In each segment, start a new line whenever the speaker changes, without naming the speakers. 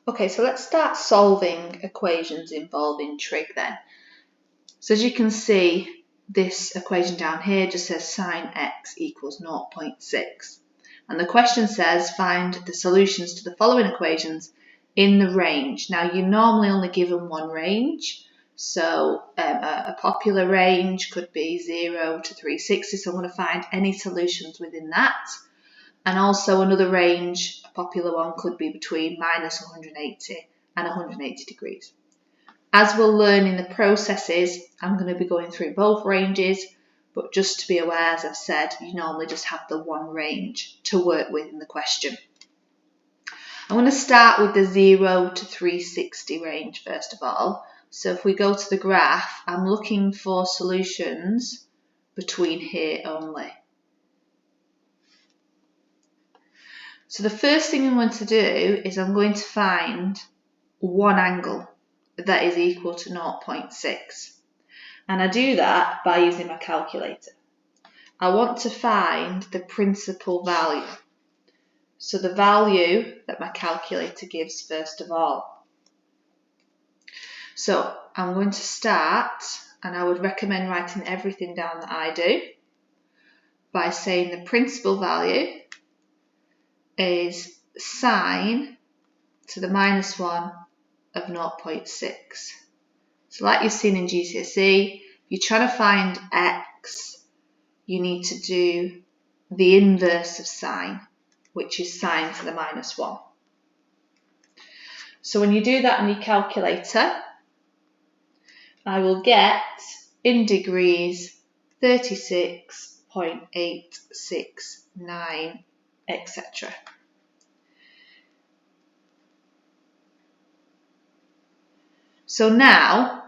Okay, so let's start solving equations involving trig then. So as you can see, this equation down here just says sine x equals 0.6. And the question says find the solutions to the following equations in the range. Now you're normally only given one range. So a popular range could be 0 to 360. So I'm going to find any solutions within that. And also another range, a popular one, could be between minus 180 and 180 degrees. As we'll learn in the processes, I'm going to be going through both ranges, but just to be aware, as I've said, you normally just have the one range to work with in the question. I'm going to start with the 0 to 360 range first of all. So if we go to the graph, I'm looking for solutions between here only. So the first thing I'm going to do is I'm going to find one angle that is equal to 0.6. And I do that by using my calculator. I want to find the principal value. So the value that my calculator gives first of all. So I'm going to start, and I would recommend writing everything down that I do, by saying the principal value is sine to the minus 1 of 0.6. So like you've seen in GCSE, if you're trying to find x, you need to do the inverse of sine, which is sine to the minus 1. So when you do that on your calculator, I will get in degrees 36.869, etc. So now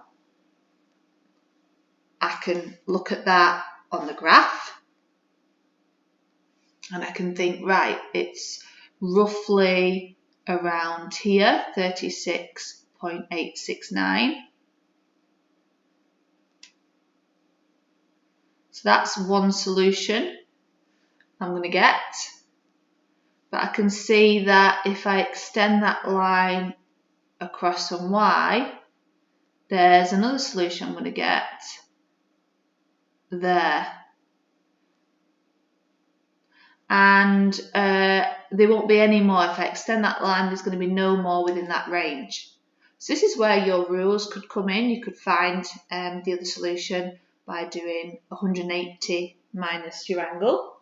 I can look at that on the graph and I can think, right, it's roughly around here, 36.869. So that's one solution I'm going to get. But I can see that if I extend that line across on y, there's another solution I'm going to get there. And there won't be any more. If I extend that line, there's going to be no more within that range. So this is where your rules could come in. You could find the other solution by doing 180 minus your angle.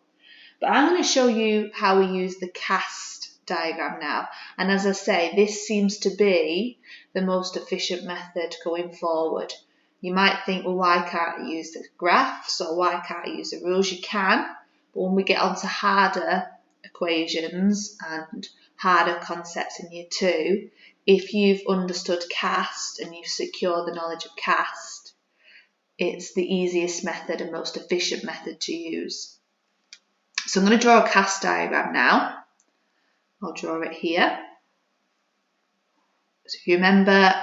But I'm going to show you how we use the cast diagram now. And as I say, this seems to be the most efficient method going forward. You might think, well, why can't I use the graphs or why can't I use the rules? You can, but when we get onto harder equations and harder concepts in year 2, if you've understood cast and you've secured the knowledge of cast, it's the easiest method and most efficient method to use. So I'm going to draw a cast diagram now. I'll draw it here. So if you remember,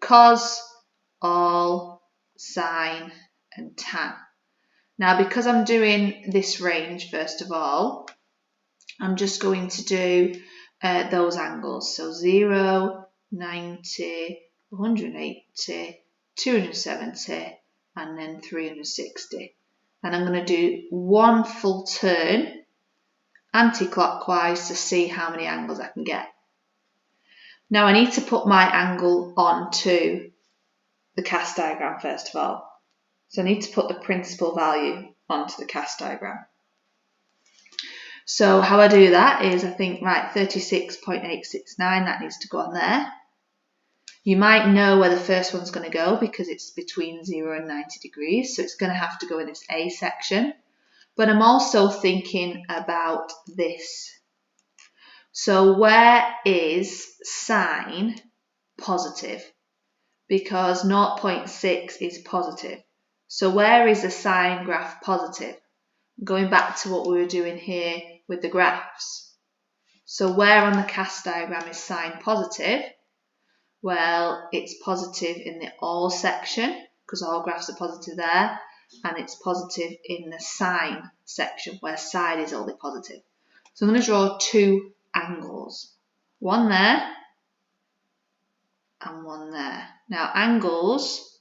cos, all, sine and tan. Now because I'm doing this range first of all, I'm just going to do those angles. So 0, 90, 180, 270 and then 360. And I'm going to do one full turn anti-clockwise to see how many angles I can get. Now I need to put my angle onto the cast diagram first of all. So I need to put the principal value onto the cast diagram. So how I do that is I think, right, 36.869, that needs to go on there. You might know where the first one's going to go because it's between 0 and 90 degrees, so it's going to have to go in this A section. But I'm also thinking about this. So where is sine positive? Because 0.6 is positive. So where is the sine graph positive? Going back to what we were doing here with the graphs. So where on the cast diagram is sine positive? Well, it's positive in the all section because all graphs are positive there, and it's positive in the sine section where sine is only positive. So I'm going to draw two angles. One there and one there. Now angles,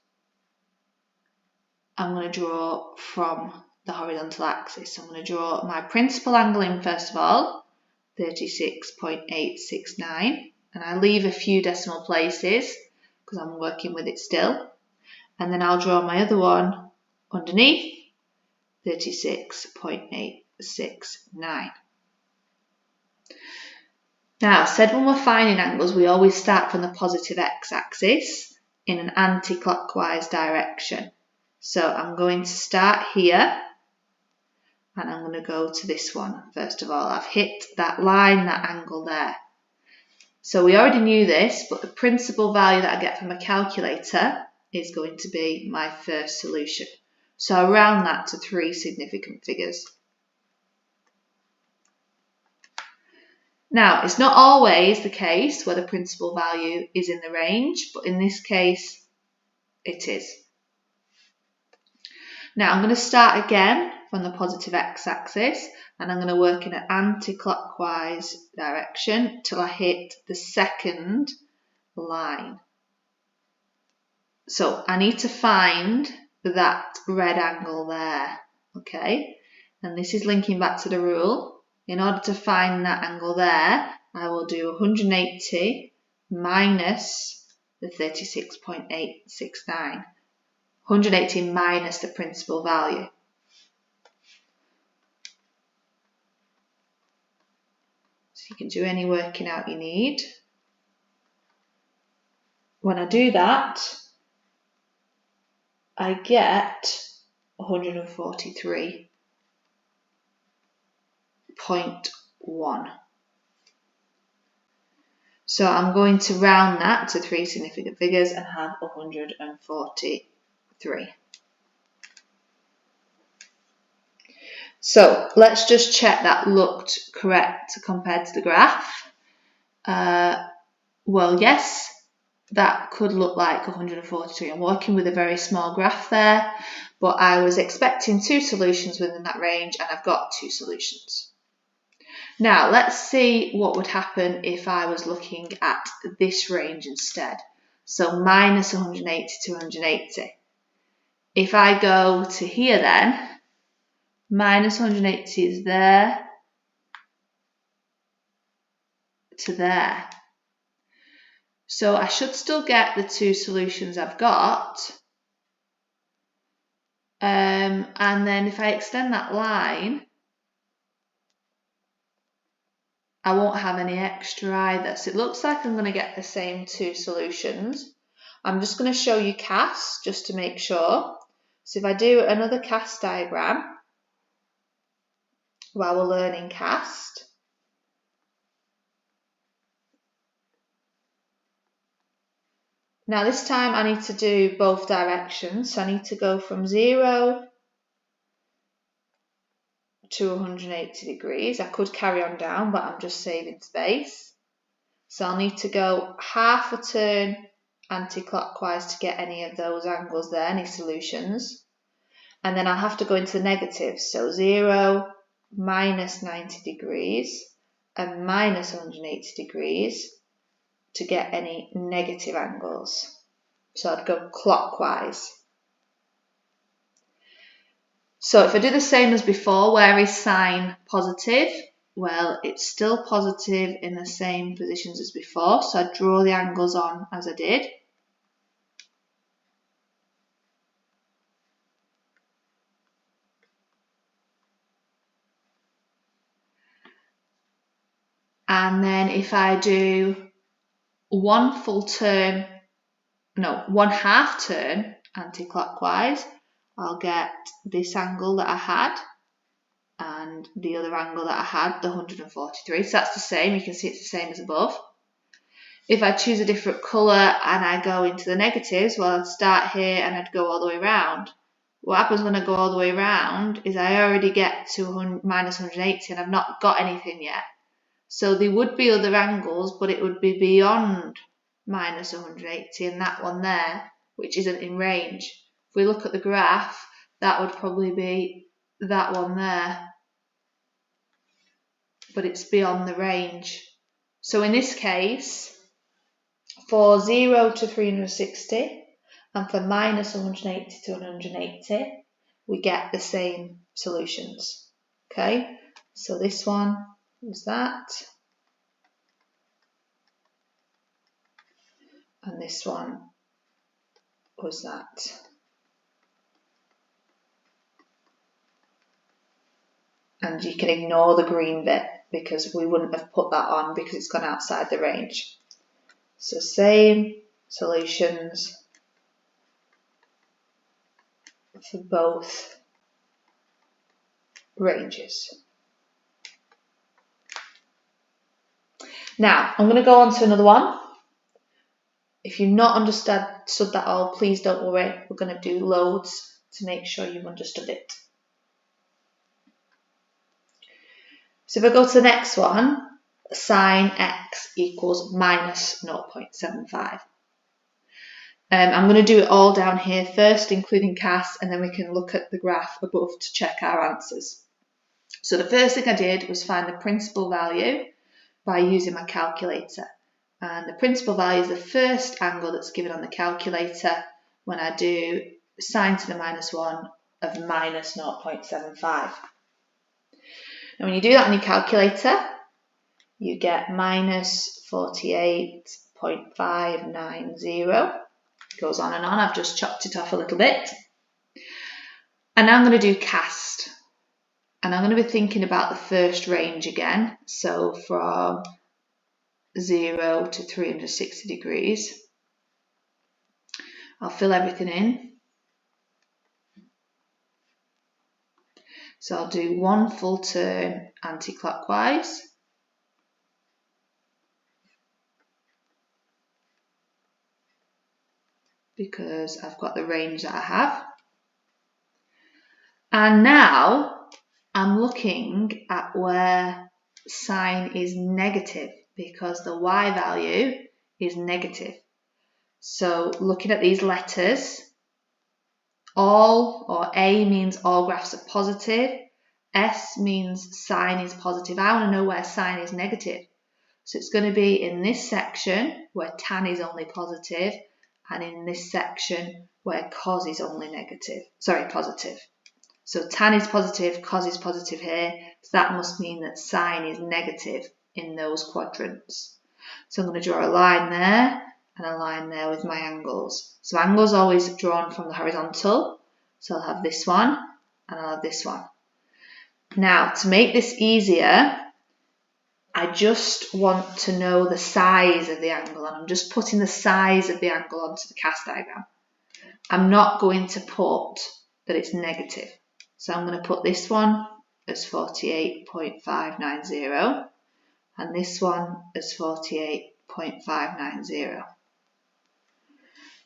I'm going to draw from the horizontal axis. So I'm going to draw my principal angle in first of all, 36.869, and I leave a few decimal places because I'm working with it still. And then I'll draw my other one underneath, 36.869. Now, I said when we're finding angles, we always start from the positive x-axis in an anti-clockwise direction. So I'm going to start here and I'm going to go to this one. First of all, I've hit that line, that angle there. So we already knew this, but the principal value that I get from a calculator is going to be my first solution. So I round that to 3 significant figures. Now, it's not always the case where the principal value is in the range, but in this case, it is. Now, I'm going to start again from the positive x-axis, and I'm going to work in an anti-clockwise direction till I hit the second line. So I need to find that red angle there, okay? And this is linking back to the rule. In order to find that angle there, I will do 180 minus the 36.869. 180 minus the principal value. So you can do any working out you need. When I do that, I get 143.1. So I'm going to round that to 3 significant figures and have 143. So let's just check that looked correct compared to the graph. Well, yes, that could look like 143. I'm working with a very small graph there, but I was expecting 2 solutions within that range and I've got 2 solutions. Now, let's see what would happen if I was looking at this range instead. So minus 180 to 180. If I go to here then, minus 180 is there to there. So I should still get the 2 solutions I've got. And then if I extend that line, I won't have any extra either. So it looks like I'm going to get the same 2 solutions. I'm just going to show you cast just to make sure. So if I do another cast diagram while we're learning cast, now this time I need to do both directions. So I need to go from 0 to 180 degrees. I could carry on down, but I'm just saving space. So I'll need to go half a turn anti-clockwise to get any of those angles there, any solutions. And then I'll have to go into the negatives. So 0, minus 90 degrees, and minus 180 degrees to get any negative angles. So I'd go clockwise. So if I do the same as before, where is sign positive? Well, it's still positive in the same positions as before, so I draw the angles on as I did. And then if I do one half turn anti-clockwise, I'll get this angle that I had and the other angle that I had, the 143. So that's the same, you can see it's the same as above. If I choose a different colour and I go into the negatives, well, I'd start here and I'd go all the way around. What happens when I go all the way around is I already get to minus 180 and I've not got anything yet. So there would be other angles, but it would be beyond minus 180 and that one there, which isn't in range. If we look at the graph, that would probably be that one there, but it's beyond the range. So in this case, for 0 to 360 and for minus 180 to 180, we get the same solutions. Okay, so this one was that, and this one was that. And you can ignore the green bit because we wouldn't have put that on because it's gone outside the range. So same solutions for both ranges. Now, I'm going to go on to another one. If you've not understood that all, please don't worry. We're going to do loads to make sure you've understood it. So if I go to the next one, sine x equals minus 0.75. I'm going to do it all down here first, including CAS, and then we can look at the graph above to check our answers. So the first thing I did was find the principal value by using my calculator. And the principal value is the first angle that's given on the calculator when I do sine to the minus 1 of minus 0.75. Now when you do that on your calculator, you get minus 48.590. It goes on and on. I've just chopped it off a little bit. And now I'm going to do cast. And I'm going to be thinking about the first range again. So from 0 to 360 degrees. I'll fill everything in. So I'll do one full turn anti-clockwise. Because I've got the range that I have. And now I'm looking at where sine is negative because the y value is negative. So looking at these letters, all or A means all graphs are positive, S means sine is positive. I want to know where sine is negative. So it's going to be in this section where tan is only positive and in this section where cos is only positive. So tan is positive, cos is positive here, so that must mean that sine is negative in those quadrants. So I'm going to draw a line there and a line there with my angles. So angles are always drawn from the horizontal, so I'll have this one and I'll have this one. Now to make this easier, I just want to know the size of the angle and I'm just putting the size of the angle onto the cast diagram. I'm not going to put that it's negative. So I'm going to put this one as 48.590 and this one as 48.590.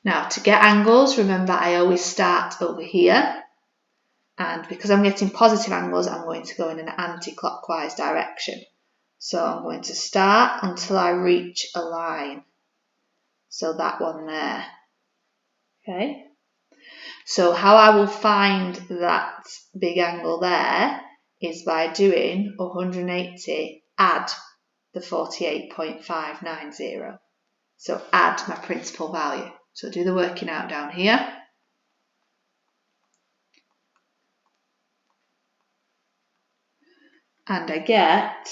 Now to get angles, remember I always start over here, and because I'm getting positive angles, I'm going to go in an anti-clockwise direction. So I'm going to start until I reach a line. So that one there. Okay. So how I will find that big angle there is by doing 180 add the 48.590. So add my principal value. So do the working out down here. And I get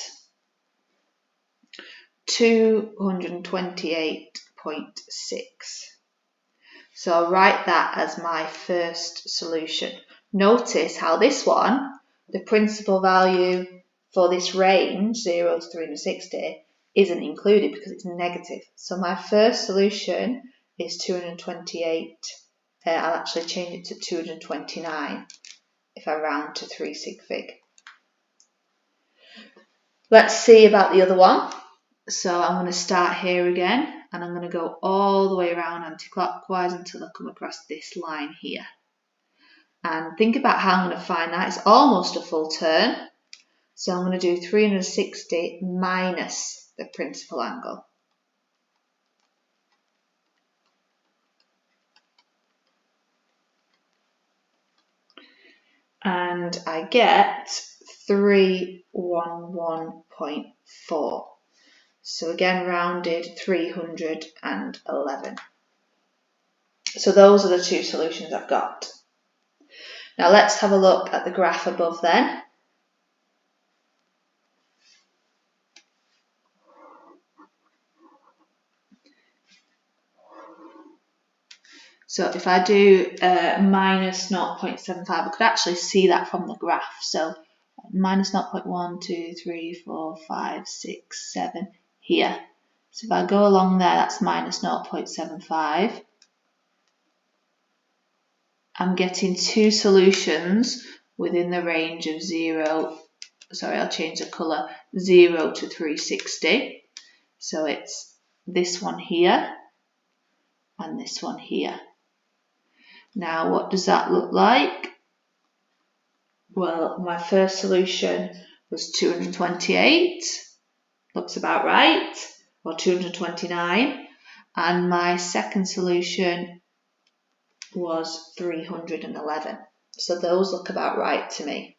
228.6. So I'll write that as my first solution. Notice how this one, the principal value for this range, 0 to 360, isn't included because it's negative. So my first solution is 228. I'll actually change it to 229 if I round to 3 sig fig. Let's see about the other one. So I'm going to start here again and I'm going to go all the way around anti-clockwise until I come across this line here. And think about how I'm going to find that. It's almost a full turn. So I'm going to do 360 minus the principal angle. And I get 311.4. So again, rounded 311. So those are the two solutions I've got. Now let's have a look at the graph above then. So if I do minus 0.75, I could actually see that from the graph. So minus 0.1, 2, 3, 4, 5, 6, 7 here. So if I go along there, that's minus 0.75. I'm getting two solutions within the range of 0, sorry, I'll change the colour, 0 to 360. So it's this one here and this one here. Now, what does that look like? Well, my first solution was 228, looks about right, or 229, and my second solution was 311. So those look about right to me.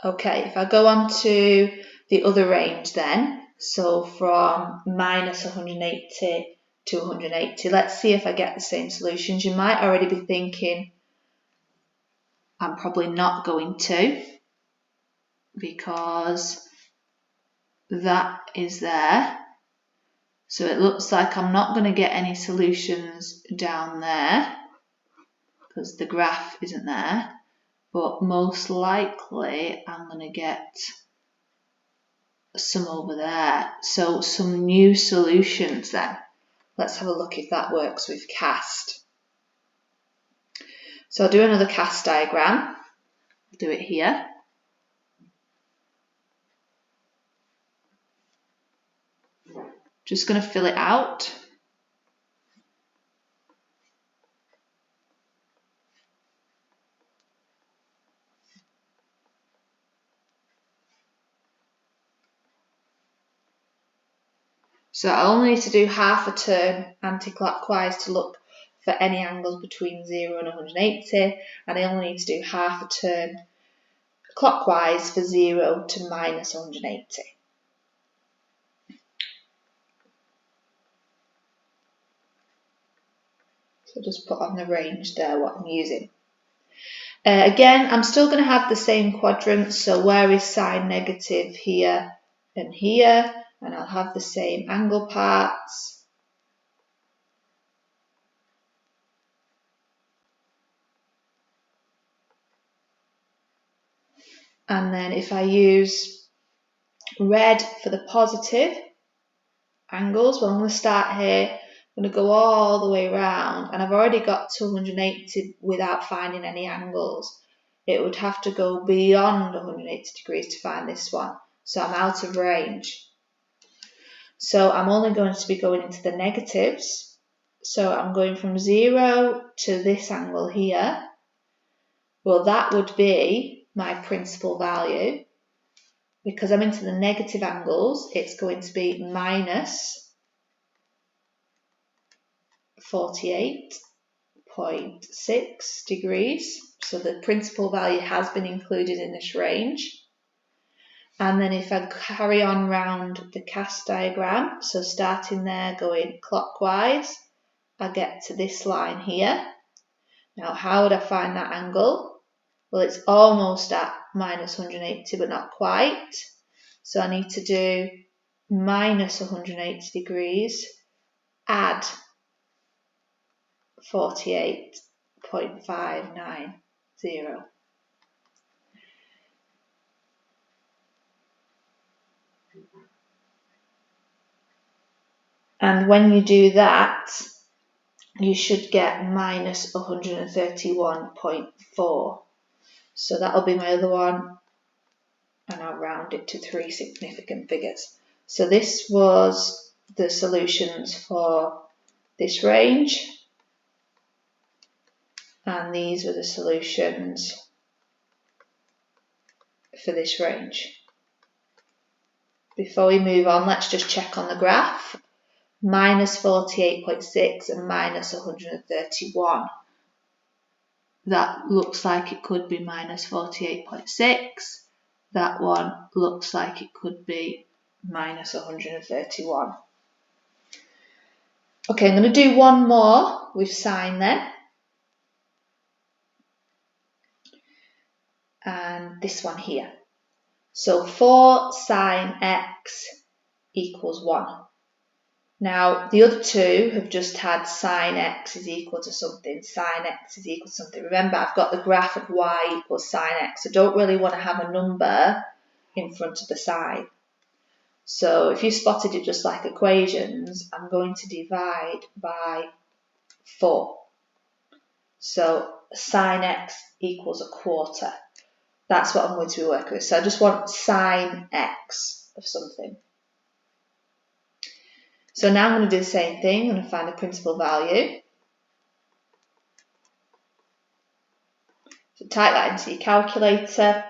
Okay, if I go on to the other range then, so from minus 180 to 180, let's see if I get the same solutions. You might already be thinking, I'm probably not going to, because that is there. So it looks like I'm not going to get any solutions down there, because the graph isn't there, but most likely I'm going to get some over there. So some new solutions then. Let's have a look if that works with cast. So I'll do another cast diagram. Do it here. Just going to fill it out. So I only need to do half a turn anti-clockwise to look for any angles between 0 and 180, and I only need to do half a turn clockwise for 0 to minus 180. So just put on the range there what I'm using. Again, I'm still going to have the same quadrants, so where is sine negative here and here, and I'll have the same angle parts. And then if I use red for the positive angles, well, I'm going to start here, I'm going to go all the way around, and I've already got to 180 without finding any angles. It would have to go beyond 180 degrees to find this one, so I'm out of range. So I'm only going to be going into the negatives. So I'm going from 0 to this angle here. Well, that would be my principal value. Because I'm into the negative angles, it's going to be minus 48.6 degrees. So the principal value has been included in this range. And then if I carry on round the cast diagram, so starting there going clockwise, I get to this line here. Now how would I find that angle? Well, it's almost at minus 180 but not quite. So I need to do minus 180 degrees, add 48.590. And when you do that, you should get minus 131.4. So that'll be my other one, and I'll round it to 3 significant figures. So this was the solutions for this range, and these were the solutions for this range. Before we move on, let's just check on the graph. Minus 48.6 and minus 131. That looks like it could be minus 48.6, that one looks like it could be minus 131. Okay, I'm going to do one more with sine then. And this one here. So 4 sine x equals 1. Now, the other two have just had sine x is equal to something, sine x is equal to something. Remember, I've got the graph of y equals sine x. I don't really want to have a number in front of the sine. So if you spotted it just like equations, I'm going to divide by 4. So sine x equals a quarter. That's what I'm going to be working with. So I just want sine x of something. So now I'm going to do the same thing. I'm going to find the principal value. So type that into your calculator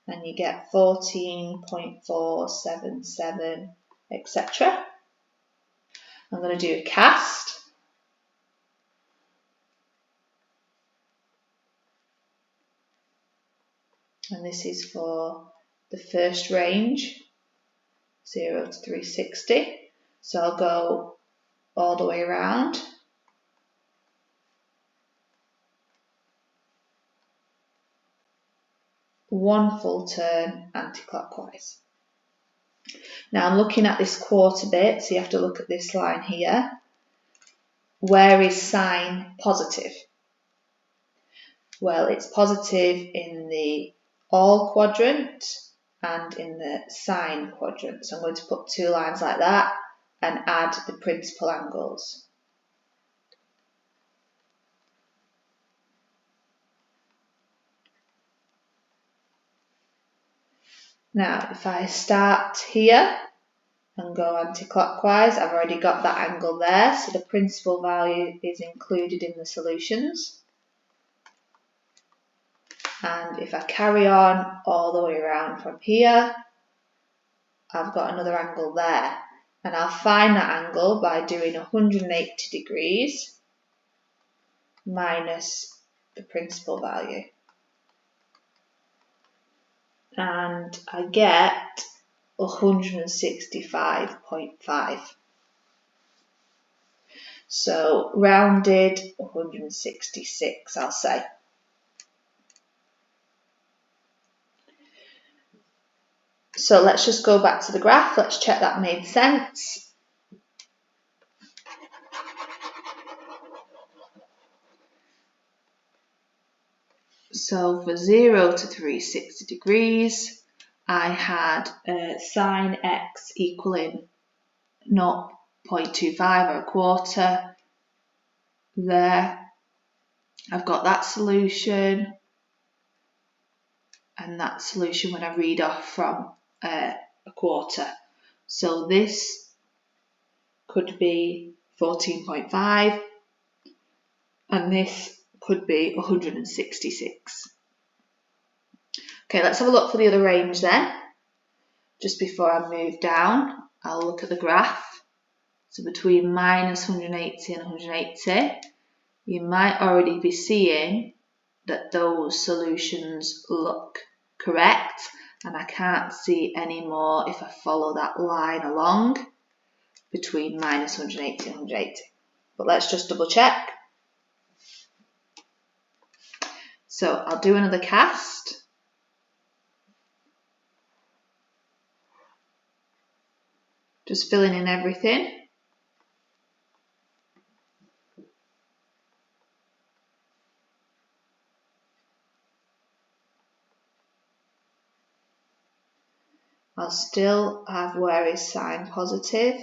and you get 14.477, etc. I'm going to do a cast. And this is for the first range, 0 to 360. So I'll go all the way around. One full turn anti-clockwise. Now I'm looking at this quarter bit, so you have to look at this line here. Where is sine positive? Well, it's positive in the all quadrant and in the sine quadrant. So I'm going to put two lines like that and add the principal angles. Now, if I start here and go anti-clockwise, I've already got that angle there, so the principal value is included in the solutions. And if I carry on all the way around from here, I've got another angle there. And I'll find that angle by doing 180 degrees minus the principal value. And I get 165.5. So rounded 166, I'll say. So let's just go back to the graph. Let's check that made sense. So for 0 to 360 degrees, I had sine x equaling 0.25 or a quarter there. I've got that solution and that solution when I read off from a quarter. So this could be 14.5 and this could be 166. Okay, let's have a look for the other range then. Just before I move down, I'll look at the graph. So between minus 180 and 180, you might already be seeing that those solutions look correct, and I can't see any more if I follow that line along between minus 180 and 180. But let's just double check. So I'll do another cast. Just filling in everything. I'll still have where is sine positive.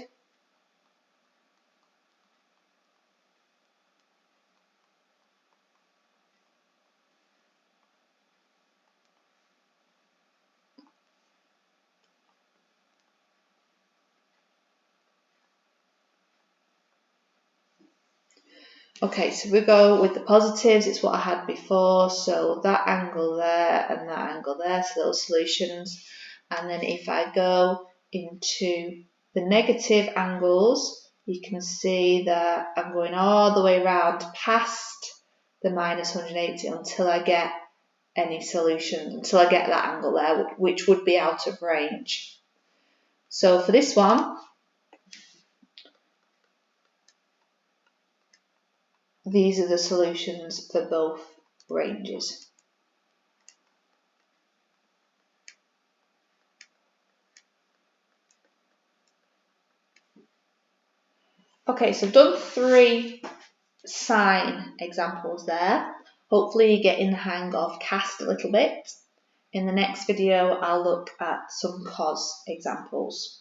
Okay, so we go with the positives, it's what I had before, so that angle there and that angle there, so those solutions. And then if I go into the negative angles, you can see that I'm going all the way around past the minus 180 until I get any solution until I get that angle there, which would be out of range. So for this one, these are the solutions for both ranges. Okay, so I've done 3 sine examples there. Hopefully you're getting the hang of cast a little bit. In the next video, I'll look at some cos examples.